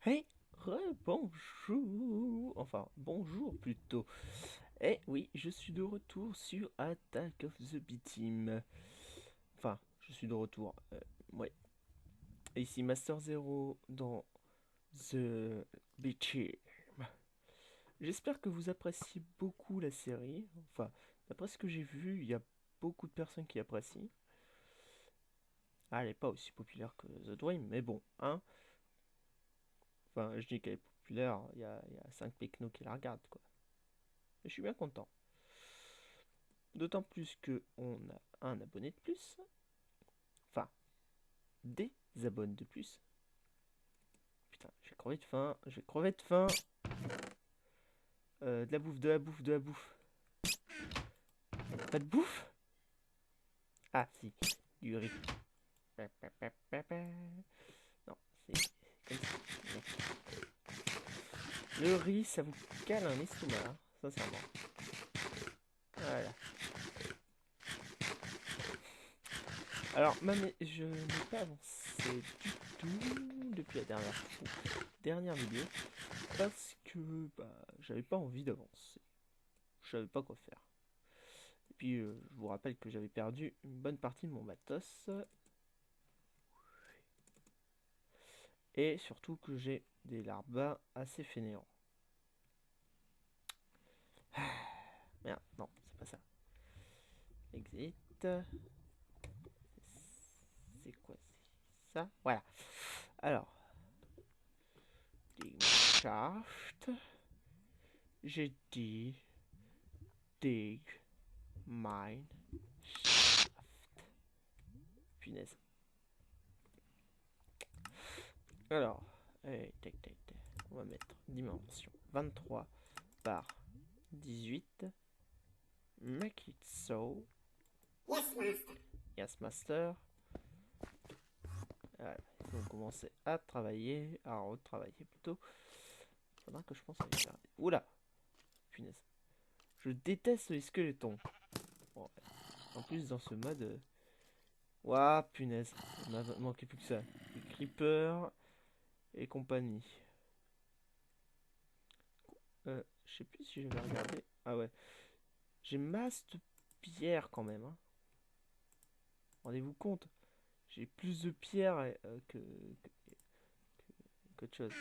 Hey, bonjour, enfin bonjour plutôt. Eh oui, je suis de retour sur Attack of the B-Team. Enfin, je suis de retour. Ouais. Ici Master Zero dans The B-Team. J'espère que vous appréciez beaucoup la série. Enfin, d'après ce que j'ai vu, il y a beaucoup de personnes qui apprécient. Ah, elle n'est pas aussi populaire que The Dream, mais bon, hein. Enfin, je dis qu'elle est populaire, il y a 5 pecnos qui la regardent, quoi. Et je suis bien content. D'autant plus que on a un abonné de plus. Enfin, des abonnés de plus. Putain, j'ai crevé de faim. J'ai crevé de faim. De la bouffe, de la bouffe, de la bouffe. Pas de bouffe? Ah, si. Du riz. Non, c'est comme ça. Le riz, ça vous cale un estomac, sincèrement. Voilà. Alors, je n'ai pas avancé du tout depuis la dernière vidéo parce que j'avais pas envie d'avancer. Je savais pas quoi faire. Et puis, je vous rappelle que j'avais perdu une bonne partie de mon matos. Et surtout que j'ai des larbins assez fainéants. Merde, non, c'est pas ça. Exit. C'est quoi ça? Voilà. Alors, dig shaft. J'ai dit dig mine shaft. Punaise. Alors, allez, tac, tac, tac. On va mettre dimension 23 par 18. Make it so. Yes, master. Yes, master. Voilà. On va commencer à travailler, à retravailler plutôt. Faudra que je pense à les faire. Oula! Punaise. Je déteste les squelettons. Bon, en plus, dans ce mode. Ouah, punaise. Il m'a manqué plus que ça. Les creepers et compagnie. Je sais plus si je vais regarder. Ah ouais. J'ai masse de pierres quand même. Hein. Rendez-vous compte. J'ai plus de pierres qu'autre chose.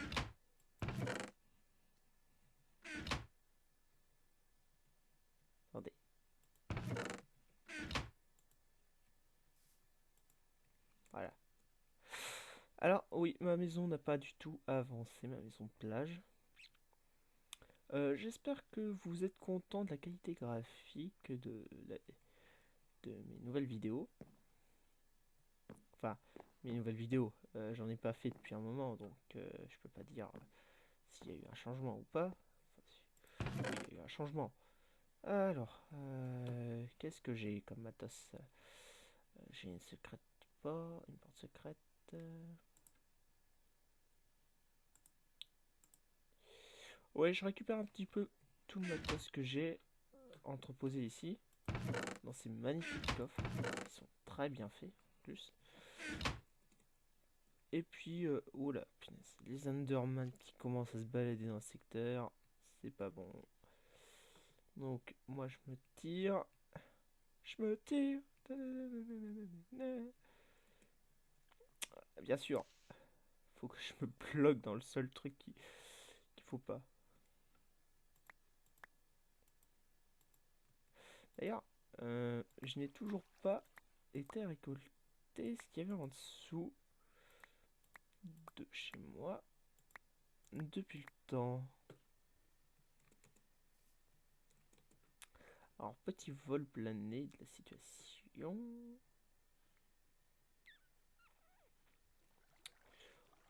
Attendez. Voilà. Alors, oui, ma maison n'a pas du tout avancé, ma maison de plage. J'espère que vous êtes content de la qualité graphique de mes nouvelles vidéos. Enfin, mes nouvelles vidéos, j'en ai pas fait depuis un moment, donc je peux pas dire s'il y a eu un changement ou pas. Enfin, il y a eu un changement. Alors, qu'est-ce que j'ai comme matos? J'ai une secrète pas, une porte secrète. Ouais, je récupère un petit peu tout le matos que j'ai entreposé ici, dans ces magnifiques coffres, qui sont très bien faits, en plus. Et puis, oh là, punaise, les Enderman qui commencent à se balader dans le secteur, c'est pas bon. Donc, moi, je me tire. Je me tire. Bien sûr, faut que je me bloque dans le seul truc qu'il faut pas. D'ailleurs, je n'ai toujours pas été récolter ce qu'il y avait en dessous de chez moi depuis le temps. Alors, petit vol plané de la situation.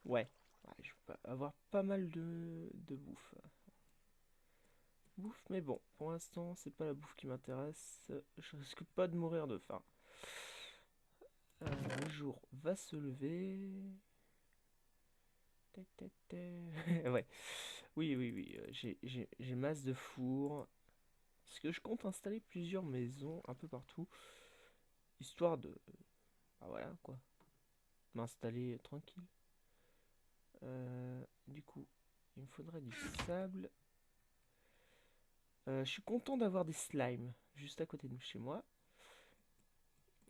Ouais, je vais avoir pas mal de bouffe. Bouffe, mais bon, pour l'instant, c'est pas la bouffe qui m'intéresse. Je risque pas de mourir de faim. Le jour va se lever. Ouais, oui, j'ai masse de fours. Parce que je compte installer plusieurs maisons un peu partout. Histoire de. Bah voilà, quoi. M'installer tranquille. Du coup, il me faudrait du sable. Je suis content d'avoir des slimes juste à côté de chez moi.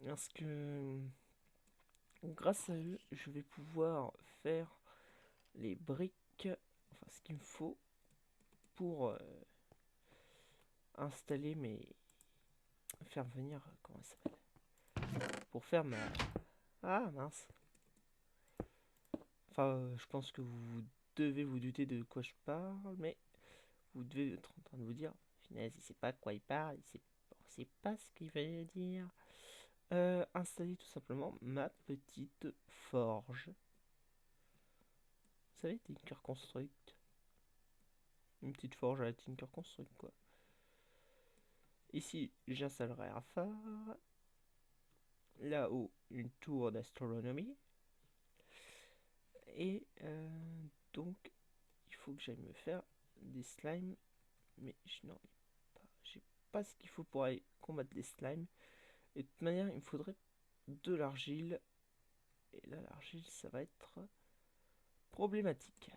Parce que grâce à eux, je vais pouvoir faire les briques, enfin ce qu'il me faut pour installer mes... faire venir... comment ça s'appelle? Pour faire ma... Ah mince. Enfin, je pense que vous devez vous douter de quoi je parle, mais vous devez être en train de vous dire, finalement, il sait pas de quoi il parle, il sait pas ce qu'il veut dire. Installer tout simplement ma petite forge. Vous savez, Tinker Construct. Une petite forge à la Tinker Construct, quoi. Ici, j'installerai un phare. Là-haut, une tour d'astronomie. Et donc, il faut que j'aille me faire des slimes. Mais je n'en ai pas. J'ai pas ce qu'il faut pour aller combattre des slimes. Et de toute manière, il me faudrait de l'argile. Et là, l'argile, ça va être problématique.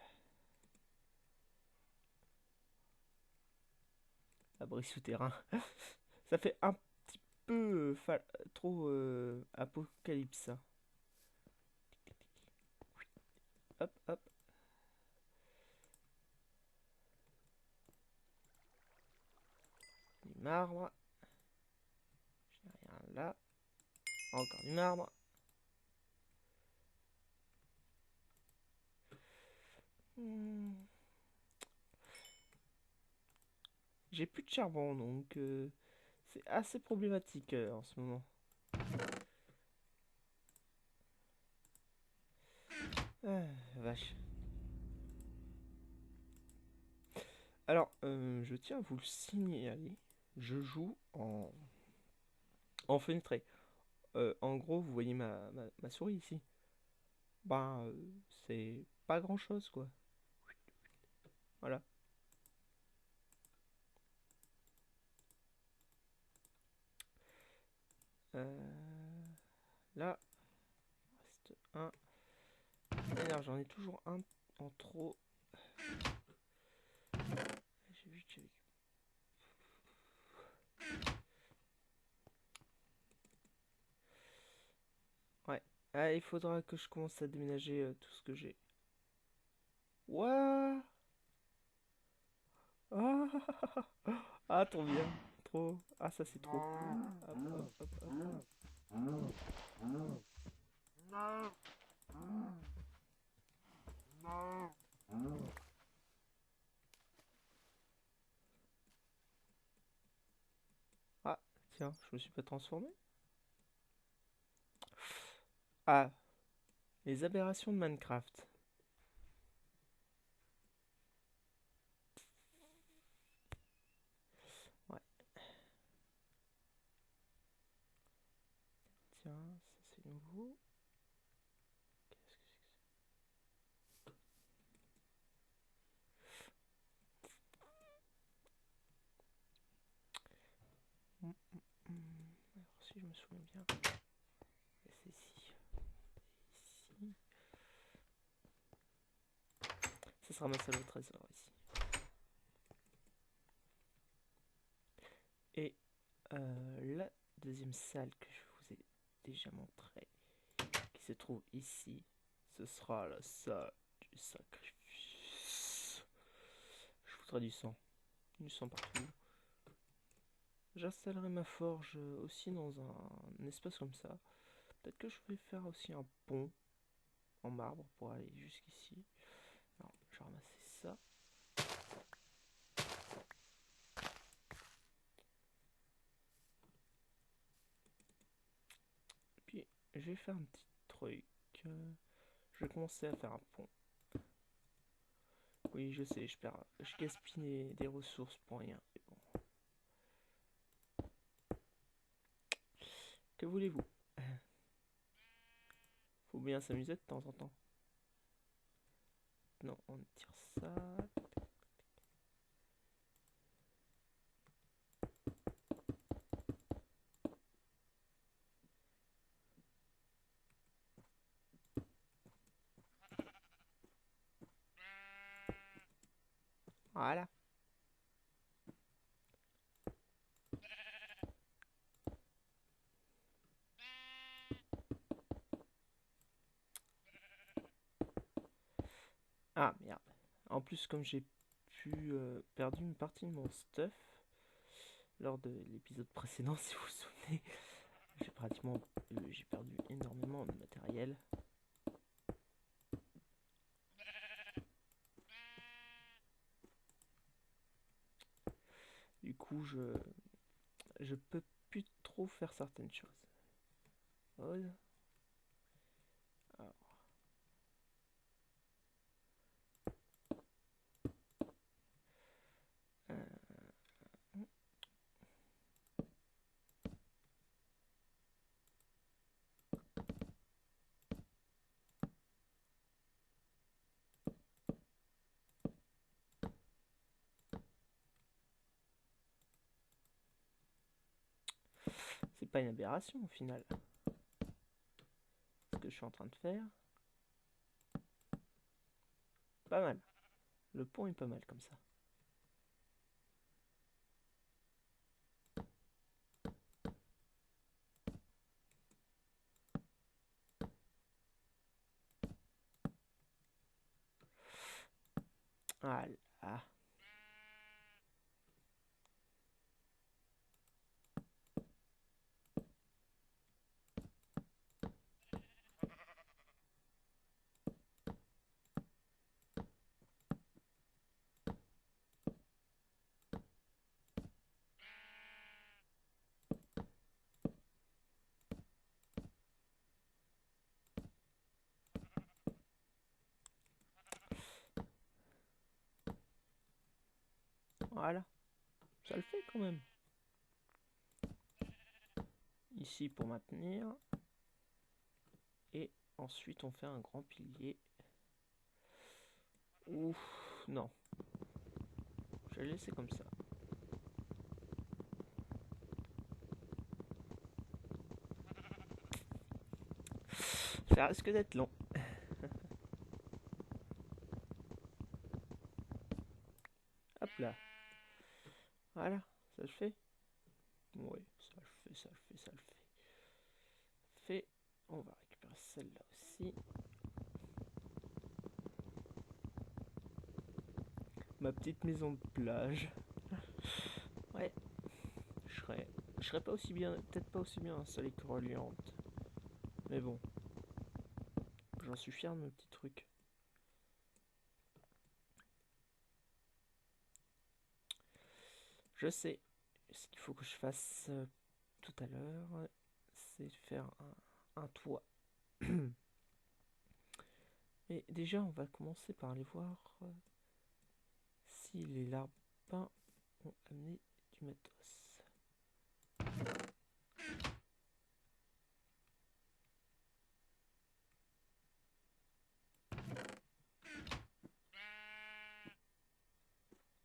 Abri souterrain. Ça fait un petit peu trop apocalypse. Hop, hop. Du marbre. Je n'ai rien là. Encore du marbre. J'ai plus de charbon, donc c'est assez problématique en ce moment. Ah, vache. Alors, je tiens à vous le signaler. Je joue en fenêtré. En gros, vous voyez ma souris ici. Ben, c'est pas grand chose, quoi. Voilà. Là, reste un. D'ailleurs, j'en ai toujours un en trop. J'ai vu que ouais. Ah, il faudra que je commence à déménager tout ce que j'ai. What? Ah, ah, trop bien. Trop. Ah, ça c'est trop. Hop, hop, hop, hop. Ah, tiens, je me suis pas transformé. Ah, les aberrations de Minecraft. Ouais. Tiens, ça c'est nouveau. Qu'est-ce que c'est que ça? Alors, si je me souviens bien, c'est ici. Ici. Ça sera ma salle au trésor ici. Et la deuxième salle que je vous ai déjà montrée, qui se trouve ici, ce sera la salle du sacrifice. Je voudrais du sang partout. J'installerai ma forge aussi dans un espace comme ça. Peut-être que je vais faire aussi un pont en marbre pour aller jusqu'ici. Alors, je vais ramasser ça. Puis, je vais faire un petit truc. Je vais commencer à faire un pont. Oui, je sais, je gaspille des ressources pour rien. Mais bon. Que voulez-vous? Faut bien s'amuser de temps en temps. Non, on tire ça. Voilà. Ah merde. En plus, comme j'ai perdu une partie de mon stuff lors de l'épisode précédent, si vous vous souvenez, j'ai perdu énormément de matériel. Du coup, je peux plus trop faire certaines choses. Voilà. Alors, c'est pas une aberration au final. Ce que je suis en train de faire, pas mal. Le pont est pas mal comme ça. Voilà. Voilà. Ça le fait quand même. Ici pour maintenir. Et ensuite on fait un grand pilier. Ouf, non. Je vais le laisser comme ça. Ça risque d'être long. Hop là. Voilà, ça le fait. Oui, ça le fait, ça le fait, ça le fait. Fait. On va récupérer celle-là aussi. Ma petite maison de plage. Ouais. Je serais pas aussi bien, peut-être pas aussi bien installé que Reliante. Mais bon. J'en suis fier de mes petits trucs. Je sais. Ce qu'il faut que je fasse tout à l'heure, c'est faire un toit. Et déjà, on va commencer par aller voir si les larbins ont amené du matos.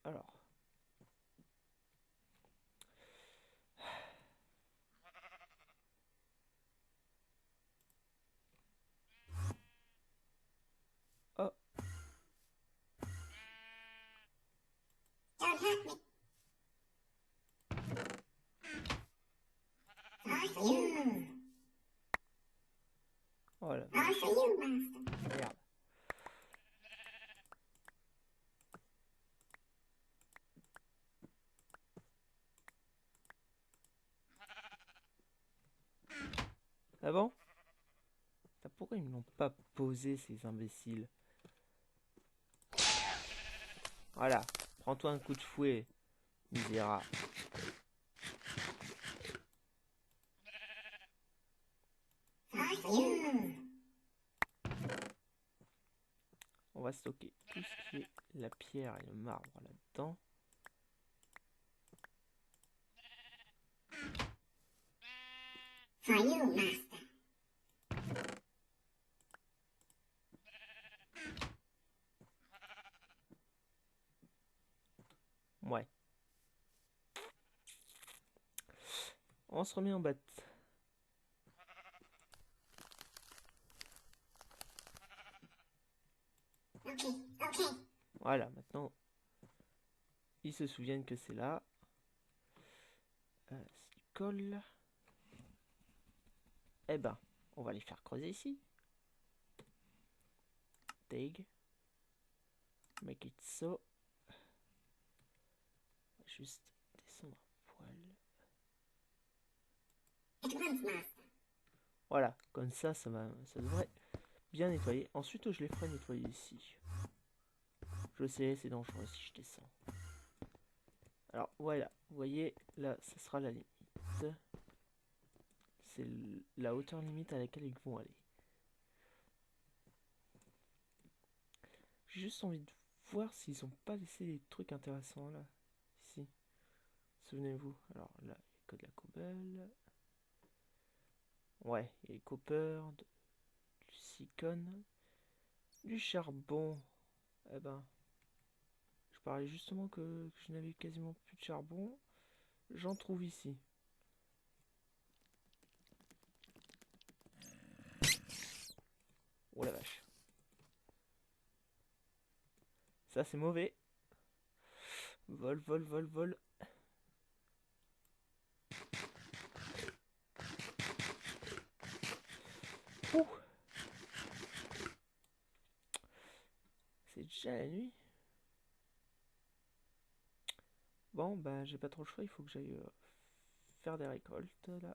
Alors. Oh, Don't hurt me. All for you. voilà. All for you, master. Merde. Ah bon? Pourquoi ils me l'ont pas posé, ces imbéciles? Voilà. Prends-toi un coup de fouet, misérable. All for you. On va stocker tout ce qui est la pierre et le marbre là-dedans. For you, master. Ouais. On se remet en bête. Okay, okay. Voilà, maintenant, ils se souviennent que c'est là. S'ils collent, eh ben, on va les faire creuser ici. Dig. Make it so. Juste descendre un poil. At once, master. Voilà, comme ça devrait bien nettoyer. Ensuite, je les ferai nettoyer ici. Je sais, c'est dangereux si je descends. Alors voilà, vous voyez, là, ça sera la limite. C'est la hauteur limite à laquelle ils vont aller. J'ai juste envie de voir s'ils ont pas laissé des trucs intéressants là. Ici. Souvenez-vous. Alors là, il n'y a que de la cobble. Ouais, il y a du copper, du silicone, du charbon. Eh ben, je parlais justement que je n'avais quasiment plus de charbon. J'en trouve ici. Oh la vache. Ça c'est mauvais. Vol, vol, vol, vol. Ouh. C'est déjà la nuit. Bon, bah j'ai pas trop le choix, il faut que j'aille faire des récoltes là.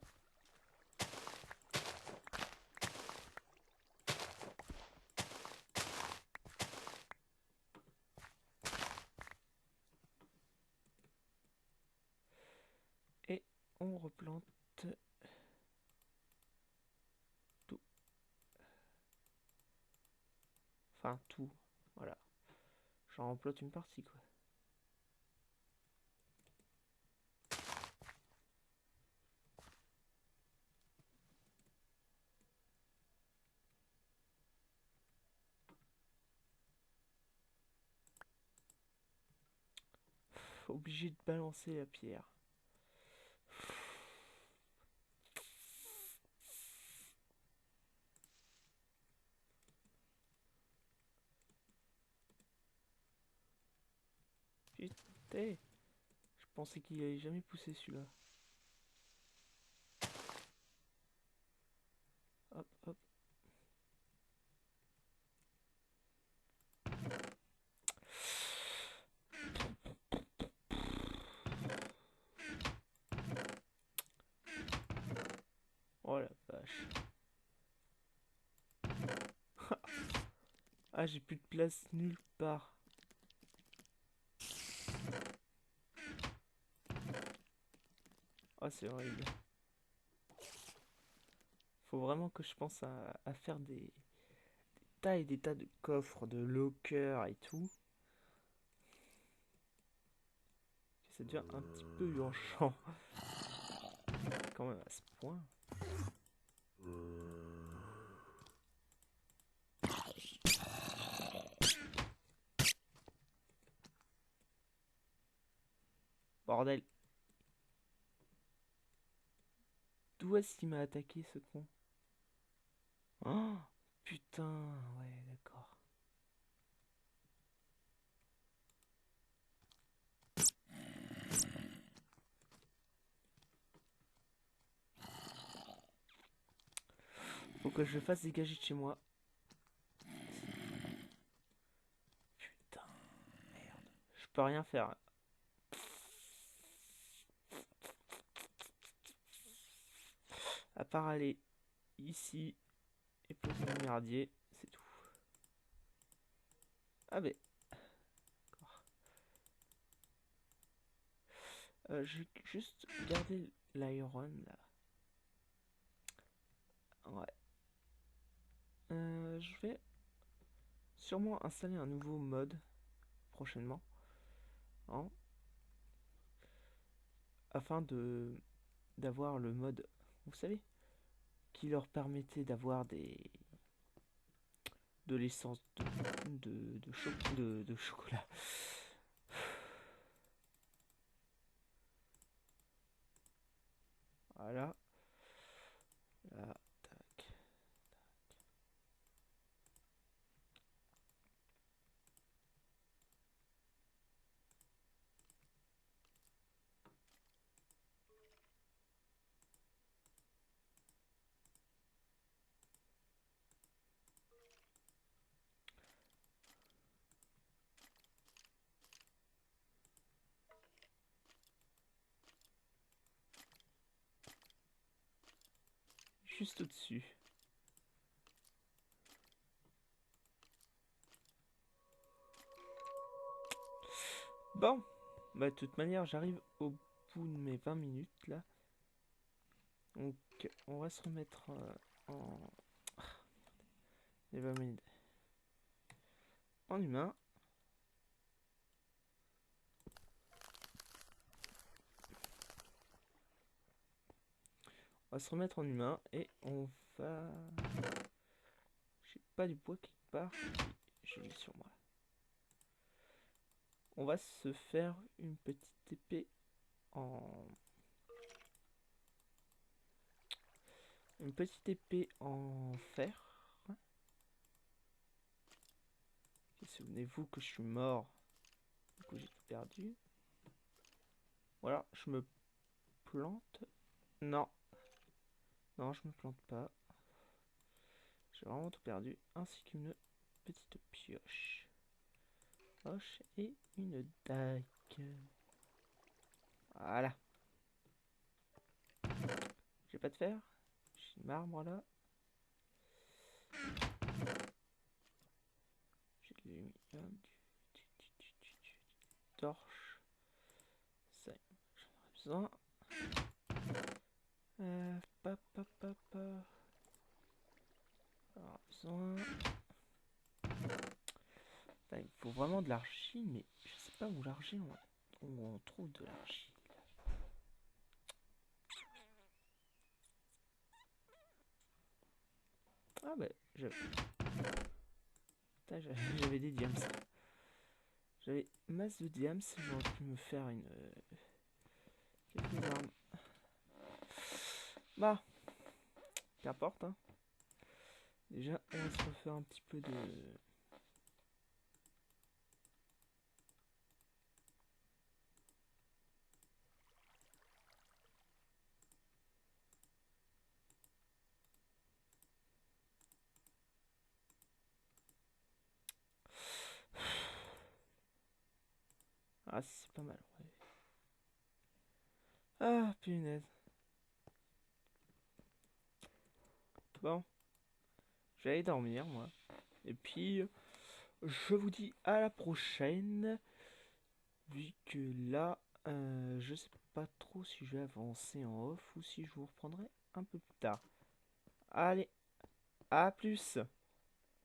Et on replante tout. Enfin tout, voilà. J'en replote une partie quoi. Obligé de balancer la pierre. Putain, je pensais qu'il allait jamais pousser celui-là. Hop, hop. Oh la vache. Ah, j'ai plus de place nulle part. Oh, c'est horrible. Faut vraiment que je pense à faire des tas et des tas de coffres, de lockers et tout. Ça devient un petit peu urgent. Quand même à ce point. Bordel. D'où est-ce qu'il m'a attaqué ce con? Oh, putain, ouais, d'accord. Faut que je le fasse dégager de chez moi. Putain, merde. Je peux rien faire. À part aller ici et poser le merdier, c'est tout. Ah ben, d'accord. Je vais juste garder l'iron là. Ouais. Je vais sûrement installer un nouveau mode prochainement. Hein, afin d'avoir le mode, vous savez, qui leur permettait d'avoir de l'essence de chocolat. Voilà. Là, tac. juste au-dessus. Bon, bah de toute manière, j'arrive au bout de mes 20 minutes là. Donc, on va se remettre en... les 20 minutes en humain. On va se remettre en humain et on va... J'ai pas du bois quelque part. J'ai mis sur moi. On va se faire une petite épée en... Une petite épée en fer. Et souvenez-vous que je suis mort. Du coup j'ai tout perdu. Voilà, je me plante. Non. Non, je me plante pas. J'ai vraiment tout perdu. Ainsi qu'une petite pioche. Roche et une dague. Voilà. J'ai pas de fer. J'ai du marbre là. J'ai de l'aluminium, du torche. Ça, j'en aurais besoin. Pa, pa, pa, pa. Alors, besoin. Putain, il faut vraiment de l'argile, mais je sais pas où l'argile où on trouve de l'argile. Ah bah, j'avais des diams. J'avais masse de diams, j'aurais pu me faire une... quelques armes. Bah, qu'importe, hein. Déjà, on va se refaire un petit peu de... Ah, c'est pas mal, ouais. Ah, punaise. Bon, je vais aller dormir, moi. Et puis, je vous dis à la prochaine. Vu que là, je sais pas trop si je vais avancer en off ou si je vous reprendrai un peu plus tard. Allez, à plus!